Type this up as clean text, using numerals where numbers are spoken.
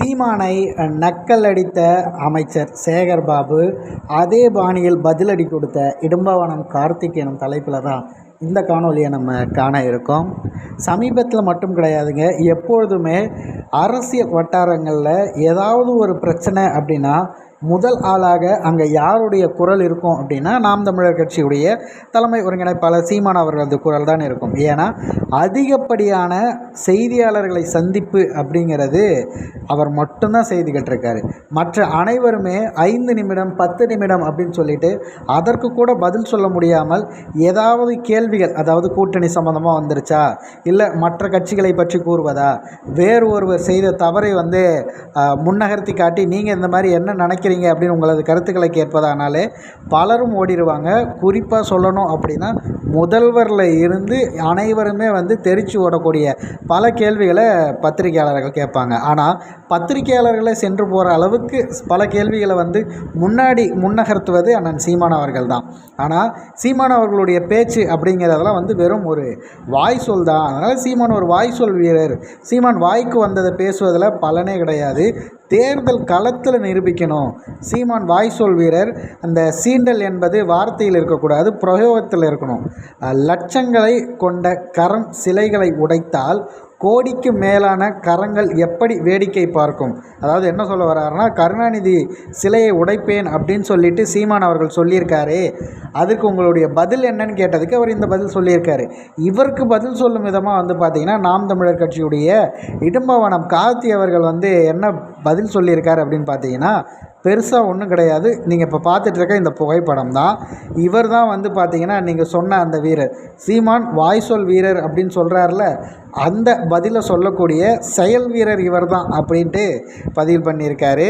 சீமானை நக்கல் அடித்த அமைச்சர் சேகர்பாபு அதே பாணியில் பதிலடி கொடுத்த இடும்பவனம் கார்த்திக் எனும் தலைப்பில் தான் இந்த காணொலியை நம்ம காண இருக்கோம். சமீபத்தில் மட்டும் கிடையாதுங்க, எப்பொழுதுமே அரசியல் வட்டாரங்களில் ஏதாவது ஒரு பிரச்சனை அப்படின்னா முதல் ஆளாக அங்கே யாருடைய குரல் இருக்கும் அப்படின்னா நாம் தமிழர் கட்சியுடைய தலைமை ஒருங்கிணைப்பாளர் சீமான் அவர்களது குரல் தான் இருக்கும். ஏன்னா அதிகப்படியான செய்தியாளர்களை சந்திப்பு அப்படிங்கிறது அவர் மட்டும்தான் செய்துக்கிட்டு இருக்காரு. மற்ற அனைவருமே 5 நிமிடம் 10 நிமிடம் அப்படின்னு சொல்லிட்டு அதற்கு கூட பதில் சொல்ல முடியாமல் ஏதாவது கேள்விகள், அதாவது கூட்டணி சம்மந்தமாக வந்துருச்சா, இல்லை மற்ற கட்சிகளை பற்றி கூறுவதா, வேறு ஒருவர் செய்த தவறை முன்னகர்த்தி காட்டி நீங்கள் இந்த மாதிரி என்ன நினைக்கிறீங்க அப்படின்னு உங்களது கருத்துக்களை கேட்பதானாலே பலரும் ஓடிடுவாங்க. குறிப்பாக சொல்லணும் அப்படின்னா முதல்வரில் இருந்து அனைவருமே தெரிச்சு ஓடக்கூடிய பல கேள்விகளை பத்திரிகையாளர்கள் கேட்பாங்க. ஆனால் பத்திரிகையாளர்களை சென்று போகிற அளவுக்கு பல கேள்விகளை முன்னகர்த்துவது அண்ணன் சீமான் அவர்கள் தான். ஆனால் சீமான் அவர்களுடைய பேச்சு அப்படிங்கிறதெல்லாம் வெறும் ஒரு வாய் சொல் தான். அதனால் சீமான் ஒரு வாய் சொல் வீரர். சீமான் வாய்க்கு வந்ததை பேசுவதில் பலனே கிடையாது. தேர்தல் களத்தில் நிரூபிக்கணும். சீமான் வாய் சொல் வீரர். அந்த சீண்டல் என்பது வார்த்தையில் இருக்கக்கூடாது, பிரயோகத்தில் இருக்கணும். லட்சங்களை கொண்ட கரம் சிலைகளை உடைத்தால் கோடிக்கு மேலான கரங்கள் எப்படி வேடிக்கை பார்க்கும். அதாவது என்ன சொல்ல வர்றாருன்னா, கருணாநிதி சிலையை உடைப்பேன் அப்படின்னு சொல்லிட்டு சீமான் அவர்கள் சொல்லியிருக்காரு. அதுக்கு உங்களுடைய பதில் என்னன்னு கேட்டதுக்கு அவர் இந்த பதில் சொல்லியிருக்காரு. இவருக்கு பதில் சொல்லும் விதமாக பார்த்திங்கன்னா நாம் தமிழர் கட்சியுடைய இடும்பவனம் கார்த்தி அவர்கள் என்ன பதில் சொல்லியிருக்காரு அப்படின்னு பார்த்தீங்கன்னா, பெருசாக ஒன்றும் கிடையாது. நீங்கள் இப்போ பார்த்துட்ருக்க இந்த புகைப்படம் தான். இவர் தான் பார்த்திங்கன்னா நீங்கள் சொன்ன அந்த வீரர் சீமான் வாய் சொல் வீரர் அப்படின்னு சொல்கிறார்ல, அந்த பதிலை சொல்லக்கூடிய செயல் வீரர் இவர் தான் அப்படின்ட்டு பதிவு பண்ணியிருக்காரு.